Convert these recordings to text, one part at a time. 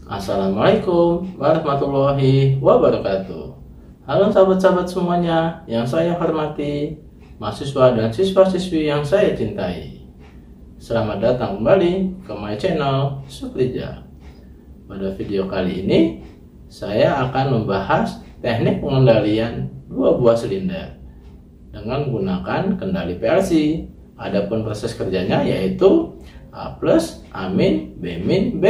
Assalamualaikum warahmatullahi wabarakatuh. Halo sahabat-sahabat semuanya yang saya hormati, mahasiswa dan siswa-siswi yang saya cintai. Selamat datang kembali ke my channel Sukrija. Pada video kali ini, saya akan membahas teknik pengendalian dua buah silinder dengan menggunakan kendali PLC. Adapun proses kerjanya yaitu A+, A-, B-, B+.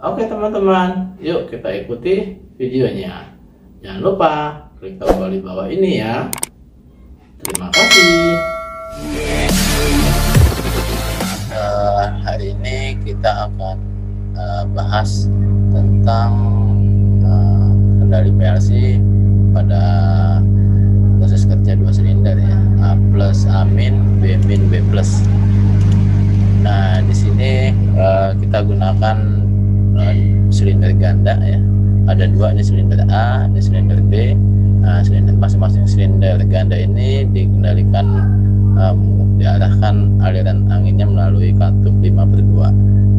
Oke teman-teman, yuk kita ikuti videonya. Jangan lupa klik tombol di bawah ini ya. Terima kasih. Hari ini kita akan bahas tentang kendali PLC pada proses kerja dua silinder ya, A+, A-, B-, B+. Nah, di sini kita gunakan silinder ganda ya. Ada dua, ini silinder A, ini silinder B. Nah, silinder masing-masing silinder ganda ini dikendalikan diarahkan aliran anginnya melalui katup 5/2.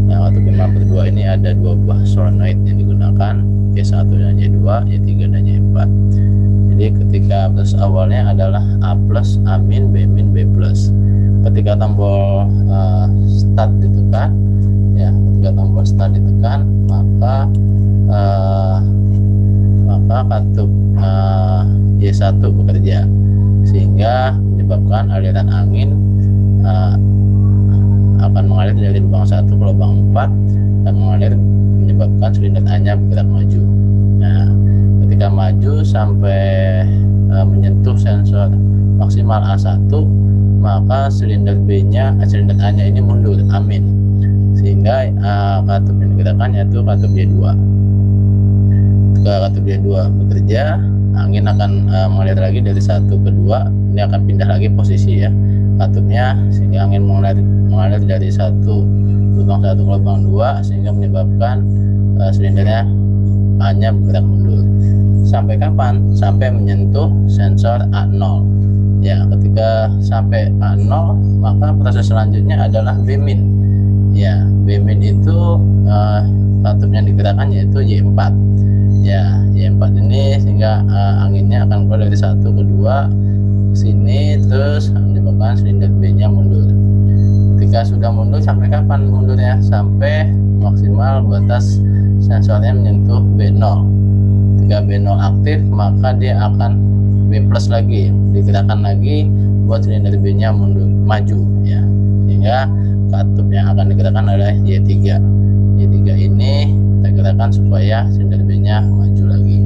Nah, katup 5/2 ini ada dua buah solenoid yang digunakan, Y1 dan Y2, Y3 dan Y4. Jadi ketika proses awalnya adalah A+, A-, B-, B+. Ketika tombol start ditekan ya, ketika tombol start ditekan maka katup Y1 bekerja sehingga menyebabkan aliran angin akan mengalir dari lubang 1 ke lubang 4 dan menyebabkan silinder A-nya bergerak maju. Nah, ketika maju sampai menyentuh sensor maksimal A1, maka silinder silinder A-nya ini mundur, amin, sehingga katup yang digerakkan yaitu katup Y2. Ketika katup Y2 bekerja, angin akan mengalir lagi dari 1 ke 2. Ini akan pindah lagi posisi ya katupnya, sehingga angin mengalir dari lubang 1 ke lubang 2 sehingga menyebabkan silindernya A-nya bergerak mundur. Sampai kapan? Sampai menyentuh sensor A0 ya. Ketika sampai A0 maka proses selanjutnya adalah B- ya. B- itu katupnya digerakkan yaitu Y4 ya. Y4 ini sehingga anginnya akan keluar dari 1 ke 2 sini, terus menyebabkan silinder B-nya mundur. Ketika sudah mundur, sampai kapan mundurnya? Sampai maksimal batas sensornya menyentuh B0. Ketika B0 aktif, maka dia akan B+ lagi, digerakkan lagi buat silinder B-nya mundur, maju ya. Sehingga katup yang akan digerakkan adalah Y3. Y3 ini kita gerakkan supaya silinder B-nya maju lagi.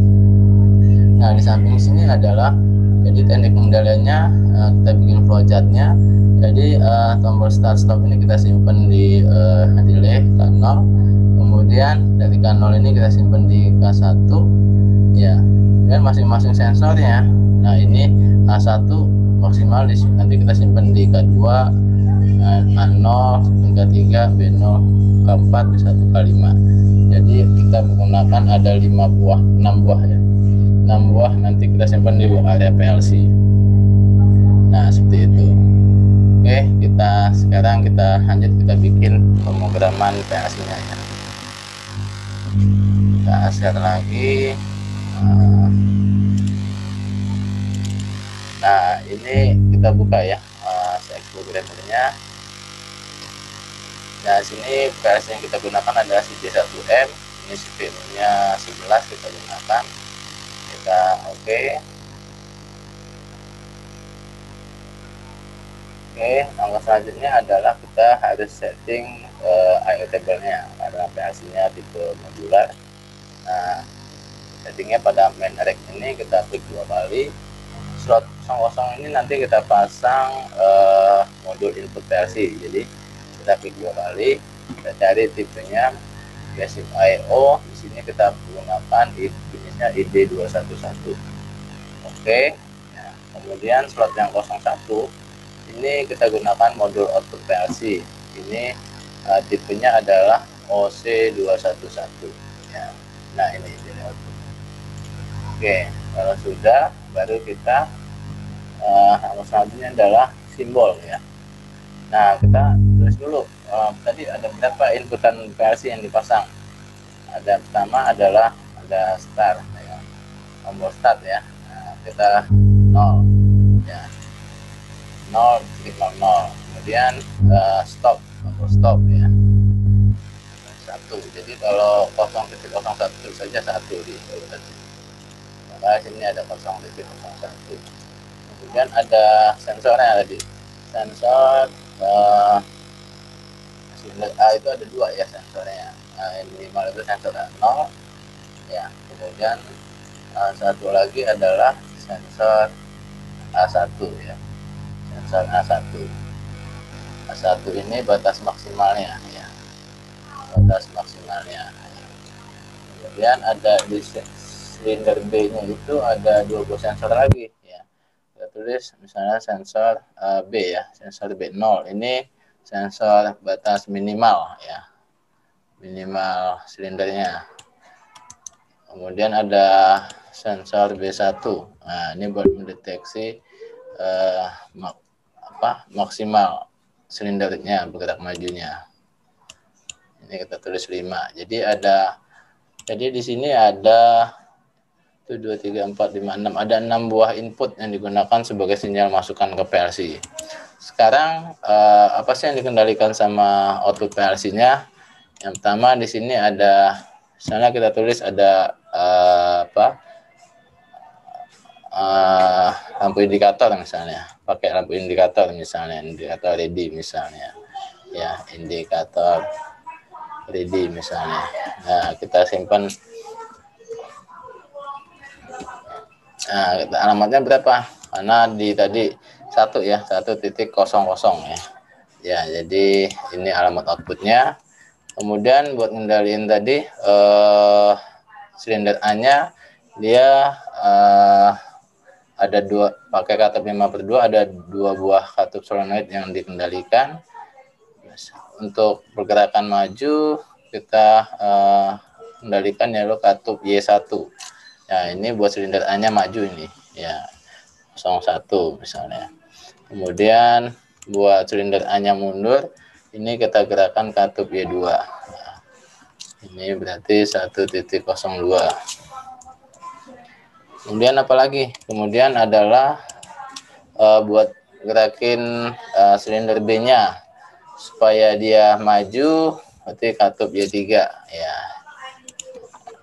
Nah, di samping sini adalah jadi teknik pengendaliannya, kita bikin flowchartnya. Jadi tombol start stop ini kita simpan di relay K0, kemudian dari K0 ini kita simpan di K1 ya, dan masing-masing sensornya. Nah, ini A1 maksimal nanti kita simpan di K2, A0, K3, B0, K4, B1, K5. Jadi kita menggunakan ada 6 buah ya. 6 buah nanti kita simpan di area PLC. Nah, seperti itu. Oke, sekarang kita lanjut, kita bikin pemrograman PLC nya ya. Kita share lagi. Nah, ini kita buka ya CX programmernya. Nah, sini PLC yang kita gunakan adalah CJ1M. Ini CPU nya 11 kita gunakan. Kita oke, langkah selanjutnya adalah kita harus setting I/O table-nya karena PLC-nya tipe modular. Nah, settingnya pada main rack ini kita klik 2 kali. Slot kosong ini nanti kita pasang modul input PLC. Jadi kita klik 2 kali, kita cari tipenya basic I/O. Di sini kita menggunakan jenisnya ID211. Oke. Nah, kemudian slot yang 01 ini kita gunakan modul output PLC. Ini tipenya adalah OC211 ya. Nah, ini jadi output. Oke, kalau sudah baru kita selanjutnya adalah simbol ya. Nah, kita tulis dulu tadi ada berapa inputan PLC yang dipasang. Ada pertama adalah ada start ya, tombol start ya. Nah, kita 0 ya, 0,0. Kemudian stop, tombol stop ya, 1. Jadi kalau 0,01 saja 1 di maka sini ada 0,01. Kemudian ada sensornya tadi, sensor itu ada 2 ya sensornya. Yang minimal itu sensor 0 ya. Kemudian satu lagi adalah sensor A1 ya, sensor A1. A1 ini batas maksimalnya ya, batas maksimalnya. Kemudian ada di silinder B nya itu ada 2 buah sensor lagi ya. Kita tulis misalnya sensor B ya, sensor B0 ini sensor batas minimal ya, minimal silindernya. Kemudian ada sensor B1. Nah, ini buat mendeteksi maksimal silindernya, bergerak majunya. Ini kita tulis 5. Jadi di sini ada 1, 2, 3, 4, 5, 6. Ada 6 buah input yang digunakan sebagai sinyal masukan ke PLC. Sekarang apa sih yang dikendalikan sama output PLC-nya? Yang pertama di sini ada, misalnya kita tulis ada lampu indikator misalnya, pakai lampu indikator misalnya, indikator ready misalnya ya, indikator ready misalnya. Nah, kita simpan. Nah, alamatnya berapa? Karena di tadi 1 ya, 1.00 ya. Ya, jadi ini alamat outputnya. Kemudian buat ngendaliin tadi silinder A-nya dia ada 2, pakai katup 5/2, ada 2 buah katup solenoid yang dikendalikan. Untuk pergerakan maju kita kendalikan ya lo katup Y1. Nah, ini buat silinder A-nya maju ini ya, 01 misalnya. Kemudian buat silinder A-nya mundur, ini kita gerakan katup Y2. Nah, ini berarti 1.02. Kemudian apalagi? Kemudian adalah buat gerakin silinder B-nya supaya dia maju, berarti katup Y3 ya.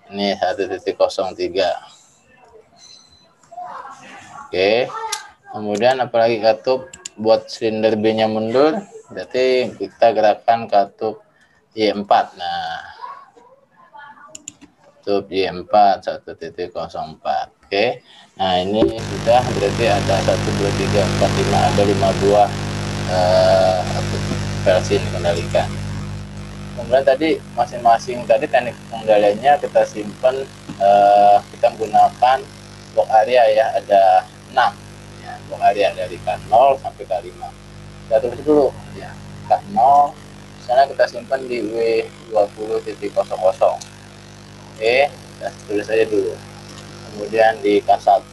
Ini 1.03. Oke. Kemudian apalagi katup buat silinder B-nya mundur, berarti kita gerakan katup Y4. Nah, katup Y4 1.04. Oke. Nah, ini sudah berarti ada 1, 2, 3, 4, 5, ada 5 buah PLC dikendalikan. Kemudian tadi masing-masing tadi teknik pengendaliannya kita simpan, kita menggunakan blok area ya, ada 6 ya, blok area dari K0 sampai K5. Kita tulis dulu ya, K0 misalnya kita simpan di W20.00. Oke, kita tulis aja dulu. Kemudian di K1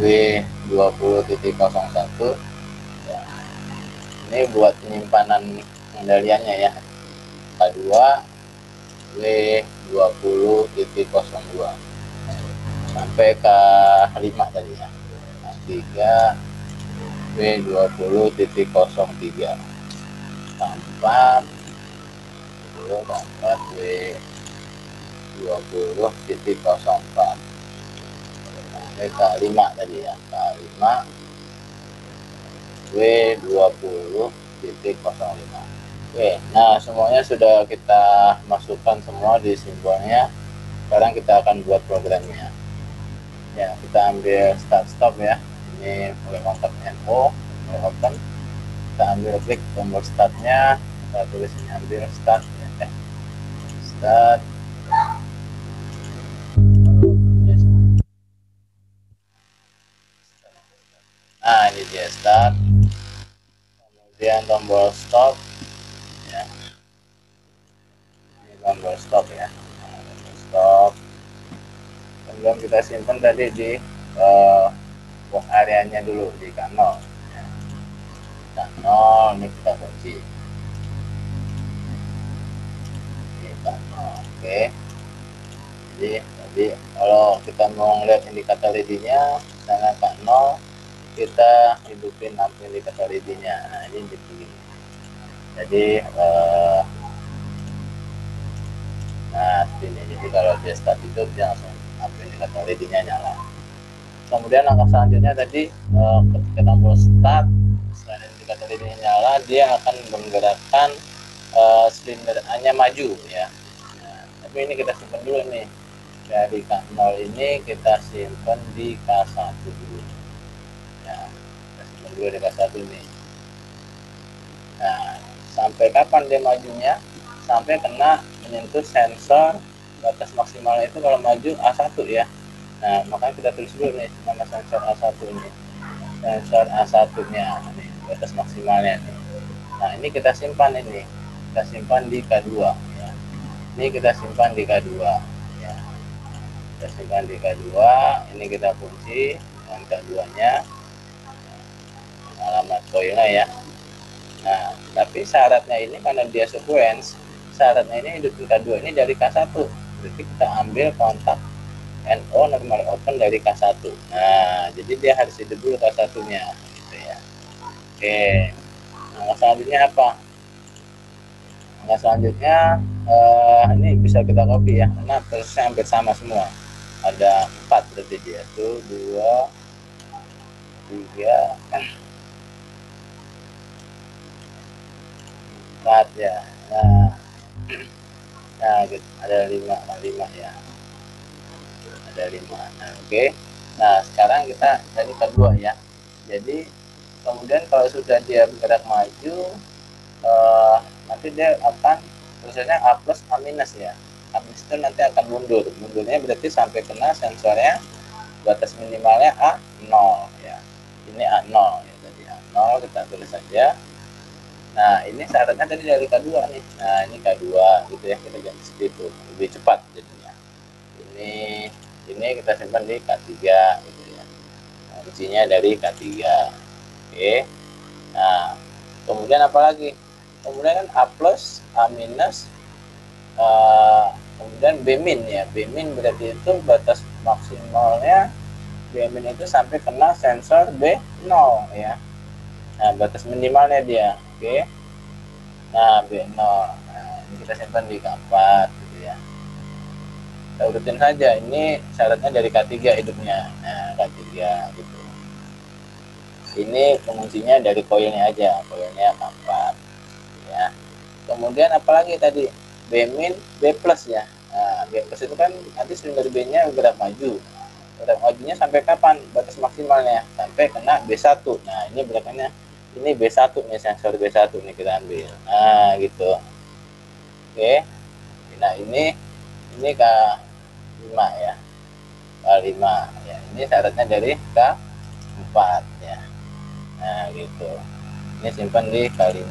W20.01 ya. Ini buat penyimpanan pengendaliannya ya. K2 W20.02 sampai K5 tadi ya. K3 W20.03. K4 W20.04 sampai K5 tadi ya. K5 W20.05. Oke, nah semuanya sudah kita masukkan semua di simbolnya. Sekarang kita akan buat programnya. Ya, kita ambil start stop ya. Ini mulai kontak NO, mulai open. Kita ambil klik tombol startnya. Kita tulis ini ambil start ya. Start. Nah, ini dia start. Kemudian tombol stop ya. Ini tombol stop ya. Nah, tombol stop. Kemudian kita simpan tadi di box areanya dulu di K0 ya. K0 0, ini kita kunci. Oke, jadi kalau kita mau ngeliat indikator LED-nya, misalnya K 0, kita hidupin lampu indikator LED-nya. Nah, ini dipilih. Jadi nah ini, jadi kalau dia start hidup, dia langsung lampu indikator LED-nya nyala. Kemudian langkah selanjutnya tadi, ketika tombol start, selain indikator LED-nya nyala, dia akan menggerakkan silinder A-nya maju ya. Nah, tapi ini kita simpan dulu nih, dari K0 ini kita simpan di K1 dulu ya, kita simpan dulu di K1 nih. Nah, sampai kapan dia majunya? Sampai kena menyentuh sensor batas maksimalnya itu kalau maju A1 ya. Nah, makanya kita tulis dulu nih nama sensor A1 ini. Sensor A1 nya nih, batas maksimalnya nih. Nah, ini kita simpan ini. Kita simpan di K2 ya. Ini kita simpan di K2 ya. Kita simpan di K2, ini kita kunci dengan K2-nya. Alamat koilnya ya. Nah, tapi syaratnya ini karena dia sequence, syaratnya ini hidupin K2 ini dari K1. Berarti kita ambil kontak NO normal open dari K1. Nah, jadi dia harus hidup dulu K1-nya gitu ya. Oke. Nah, selanjutnya apa? Nah, selanjutnya ini bisa kita copy ya, karena prosesnya hampir sama semua. Ada 4 berarti dia tuh, 2, 3, 4 ya. Nah gitu. Ada 5 ya. Ada 5. Nah, oke. Nah, sekarang kita dari kedua ya. Jadi kemudian kalau sudah dia bergerak maju, nanti dia akan prosesnya A plus A minus ya. A minus itu nanti akan mundur. Mundurnya berarti sampai kena sensornya batas minimalnya A0 ya. Ini A0 ya. Jadi A0 kita tulis saja. Nah, ini syaratnya tadi dari K2 nih. Nah, ini K2 gitu ya, kita ganti seperti itu. Lebih cepat jadinya. Ini kita simpan di K3 gitu ya. Nah, kuncinya dari K3. Oke. Nah, kemudian apa lagi? Kemudian kan A plus, A minus, kemudian B min ya. B min berarti itu batas maksimalnya B min itu sampai kena sensor B0 ya. Nah, batas minimalnya dia. Oke. Nah, B0. Nah, ini kita simpan di K4 gitu ya. Kita urutin saja. Ini syaratnya dari K3 hidupnya. Nah, K3 gitu. Ini penguncinya dari koilnya aja. Koilnya K4 ya. Kemudian apalagi tadi? B min, B plus ya. Nah, B plus itu kan nanti silinder B-nya bergerak maju. Bergerak majunya sampai kapan? Batas maksimalnya sampai kena B1. Nah, ini beraknya ini B1 nih, sensor B1 nih kita ambil. Nah, gitu. Oke. Nah, ini K5 ya. K5 ya. Ini syaratnya dari K4 ya. Nah, gitu. Ini simpan di K5.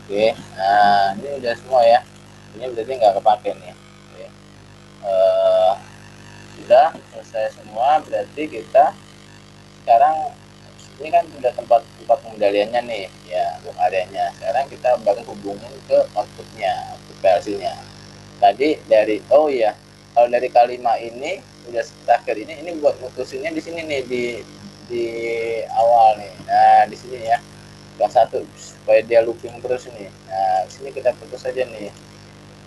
Oke. Nah, ini udah semua ya. Ini berarti nggak kepake nih. Oke. Sudah selesai semua, berarti kita sekarang ini kan sudah tempat pengendaliannya nih ya, untuk areanya. Sekarang kita baru hubungin ke outputnya, output PLC-nya. Tadi dari kalau dari K5 ini udah terakhir ini buat mutusinnya di sini nih, di awal nih. Nah, di sini ya. Kelas 1 supaya dia looping terus nih. Nah, di sini kita putus saja nih.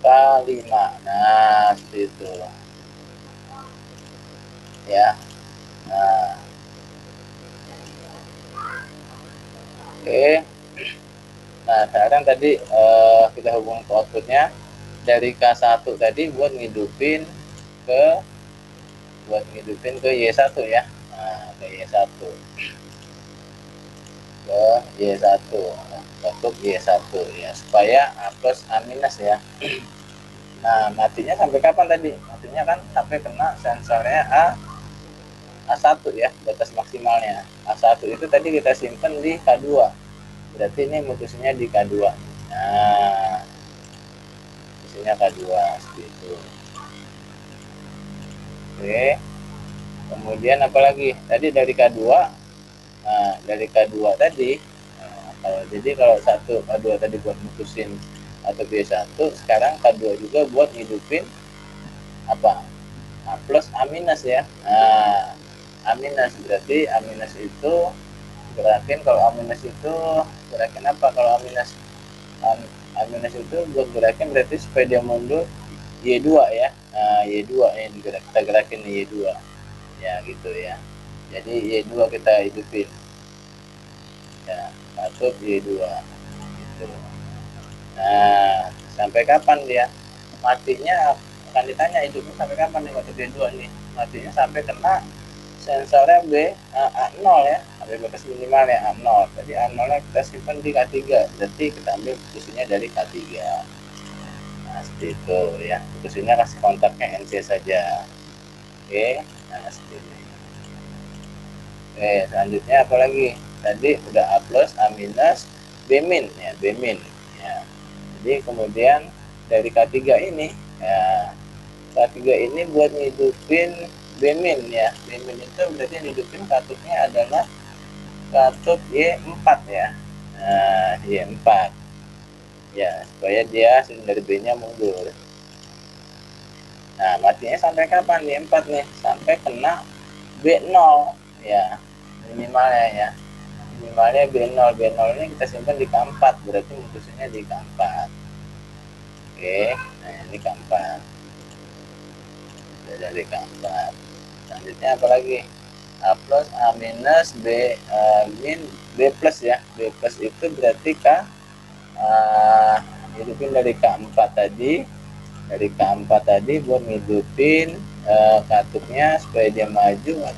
K5. Nah, seperti itu. Ya. Nah, oke. Nah, sekarang tadi kita hubung ke outputnya dari K1 tadi buat ngidupin ke Y1 ya. Nah, ke Y1. Ke Y1. Untuk Y1 ya, supaya A plus A minus ya. Nah, matinya sampai kapan tadi? Matinya kan sampai kena sensornya A1 ya, batas maksimalnya. A1 itu tadi kita simpan di K2. Berarti ini mutusinnya di K2. Nah, mutusinnya K2 seperti itu. Oke. Kemudian apalagi? Tadi dari K2 Nah, dari K2 tadi, kalau 1 K2 tadi buat mutusin atau B1, sekarang K2 juga buat ngidupin apa? A plus A minus ya. Nah, A minus berarti A minus itu gerakin, kalau A minus itu gerakin apa? Kalau A minus, A minus itu buat gerakin berarti supaya dia mundur Y2 ya. Nah, Y2 yang kita gerakin Y2 ya, gitu ya. Jadi Y2 kita hidupin ya, masuk Y2 gitu. Nah, sampai kapan dia matinya, akan ditanya hidupnya sampai kapan nih waktu Y2 nih. Matinya sampai kena sensornya A0 ya, sampai batas minimal ya A0. Jadi A0 nya kita simpan di K3, berarti kita ambil posisinya dari K3. Nah, seperti itu ya. Posisinya kasih kontaknya NC saja. Oke, nah seperti ini. Oke, selanjutnya apa lagi? Tadi udah A plus, A minus, B min ya, B min ya. Jadi kemudian dari K3 ini ya, K3 ini buat ngidupin B min ya. B min itu berarti yang ngidupin katupnya adalah katup Y4 ya. Nah, Y4 ya, supaya dia silinder B-nya mundur. Nah, matinya sampai kapan Y4 nih? Sampai kena B0 ya, minimalnya ya. Minimalnya B0. B0 ini kita simpan di K4, berarti mutusinnya di K4. Oke, nah ini K4. Sudah dari K4. Selanjutnya apa lagi? A plus, A minus, B min, B plus ya. B plus itu berarti hidupin dari K4 tadi. Dari K4 tadi buat ngidupin katupnya supaya dia maju.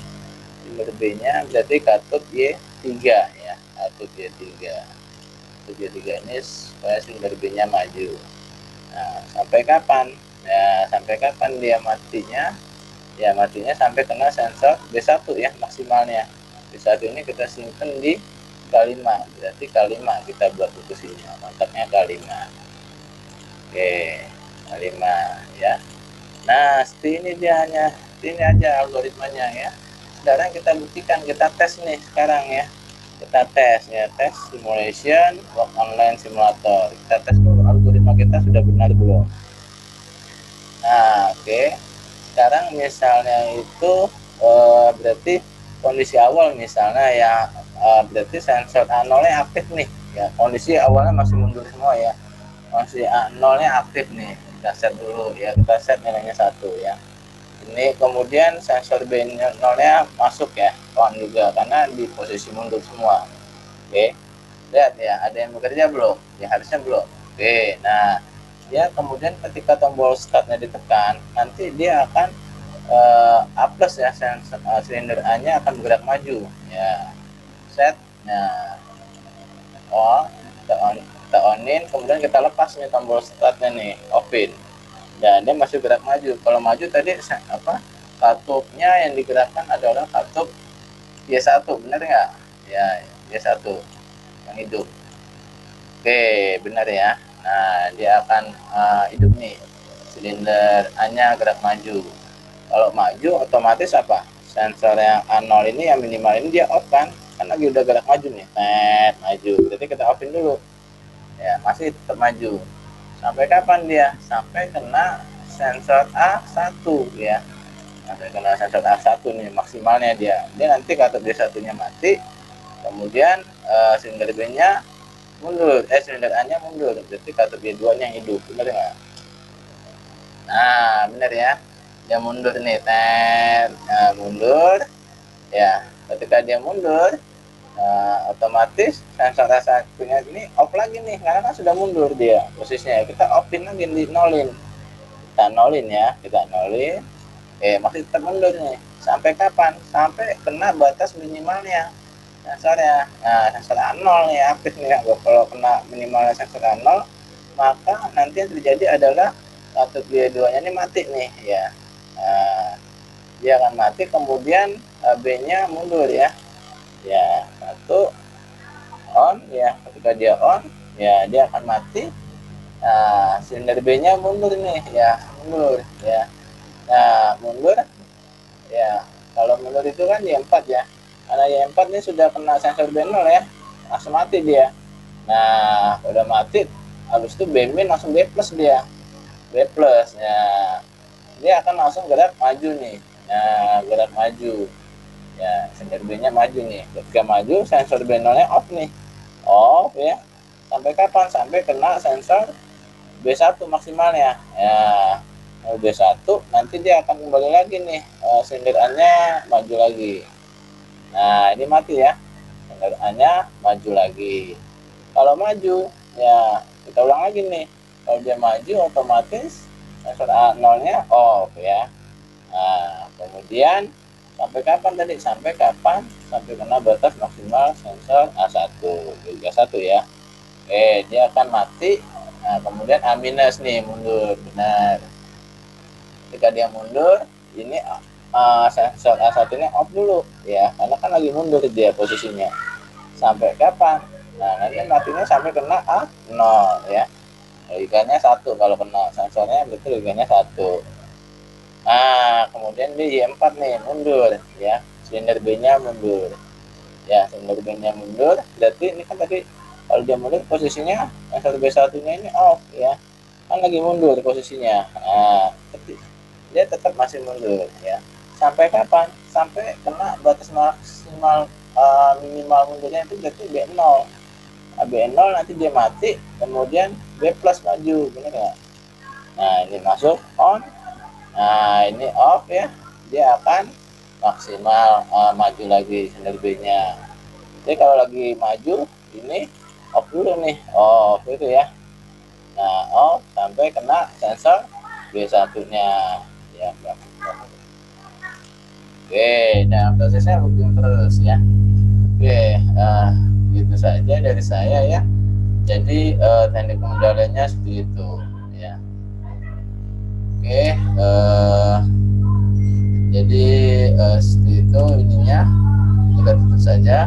Sumber B-nya berarti katup Y3 ya. Katup Y3. Katup Y3 ini supaya sumber B-nya maju. Nah, sampai kapan? Ya, sampai kapan dia matinya? Ya, matinya sampai kena sensor B1 ya, maksimalnya. B1 ini kita simpan di K5, berarti K5 kita buat putusinnya, kontaknya K5. Oke, K5 ya. Nah, seperti ini dia, hanya ini aja algoritmanya ya. Sekarang kita buktikan, kita tes nih sekarang ya. Kita tes ya, tes simulation work online simulator. Kita tes dulu algoritma kita sudah benar belum. Nah, oke. Sekarang misalnya itu berarti kondisi awal misalnya ya, berarti sensor A0-nya aktif nih ya. Kondisi awalnya masih mundur semua ya. Kondisi A0-nya aktif nih. Kita set dulu ya, kita set nilainya 1 ya. Ini kemudian sensor B0-nya masuk ya, on juga karena di posisi mundur semua. Oke. Lihat ya, ada yang bekerja belum? Ya harusnya belum. Oke, nah dia kemudian ketika tombol startnya ditekan, nanti dia akan A plus ya, silinder A-nya akan bergerak maju ya. Set, nah kita onin, kemudian kita lepas nih tombol startnya nih, offin, dan dia masih gerak maju. Kalau maju tadi apa, katupnya yang digerakkan adalah katup Y1, benar nggak ya? Y1 yang hidup. Oke, benar ya. Nah, dia akan hidup nih, silinder A-nya gerak maju. Kalau maju otomatis apa, sensor yang A0 ini yang minimal ini dia off kan, karena dia udah gerak maju nih, maju. Jadi kita offin dulu ya, masih tetap maju. Sampai kapan dia? Sampai kena sensor A1 ya. Sampai kena sensor A1 nih maksimalnya dia nanti katup D1 nya mati, kemudian silinder B nya mundur, silinder A nya mundur, berarti katup B2 nya hidup, benar nggak? Nah, benar ya, dia mundur nih, nah, mundur ya. Ketika dia mundur, otomatis sensor A1-nya ini off lagi nih, karena kan sudah mundur dia posisinya. Kita offin lagi, di nolin, kita nolin ya, kita nolin. Masih tetap mundur nih. Sampai kapan? Sampai kena batas minimalnya sensornya. Nah, sensor A0 nih aktif nih. Kalau kena minimalnya sensor A0, maka nanti yang terjadi adalah katup B2 nya ini mati nih ya. Nah, dia akan mati, kemudian B-nya mundur ya. Ya, satu on ya, ketika dia on ya dia akan mati. Nah, silinder B-nya mundur nih ya, mundur ya. Nah, mundur ya, kalau mundur itu kan Y4 ya. karena Y4 ini sudah kena sensor B0 ya, langsung mati dia. Nah udah mati, habis itu B- langsung B plus dia, B plus ya, dia akan langsung gerak maju nih. Nah gerak maju ya, sensor B nya maju nih. Ketika maju sensor B0 nya off nih, off ya. Sampai kapan? Sampai kena sensor B1 maksimalnya ya. B1 nanti dia akan kembali lagi nih, silinder A-nya maju lagi. Nah ini mati ya, silinder A-nya maju lagi. Kalau maju ya kita ulang lagi nih, kalau dia maju otomatis sensor A0 nya off ya. Nah kemudian sampai kapan tadi? Sampai kapan? Sampai kena batas maksimal sensor A1 1 ya. Oke, dia akan mati. Nah kemudian A minus nih mundur, benar. Ketika dia mundur, ini sensor A1 ini off dulu ya, karena kan lagi mundur dia posisinya. Sampai kapan? Nah nanti matinya sampai kena A0 ya, liganya 1. Kalau kena sensornya betul liganya 1. Nah kemudian di Y4 nih mundur ya, silinder B nya mundur ya, silinder B nya mundur, berarti ini kan tadi kalau dia mundur posisinya sensor B1 nya ini off ya, kan lagi mundur posisinya. Nah dia tetap masih mundur ya, sampai kapan? Sampai kena batas maksimal minimal mundurnya itu berarti B0. Nah, B0 nanti dia mati, kemudian B plus maju, benar nggak? Nah ini masuk on, nah ini off ya, dia akan maksimal maju lagi silinder B nya. Jadi kalau lagi maju ini off dulu nih, off itu ya. Nah off sampai kena sensor B1 nya ya. Oke, nah prosesnya rutin terus ya. Oke, gitu saja dari saya ya. Jadi teknik pengendaliannya seperti itu ya. Oke, jadi seperti itu ininya. Kita tutup saja.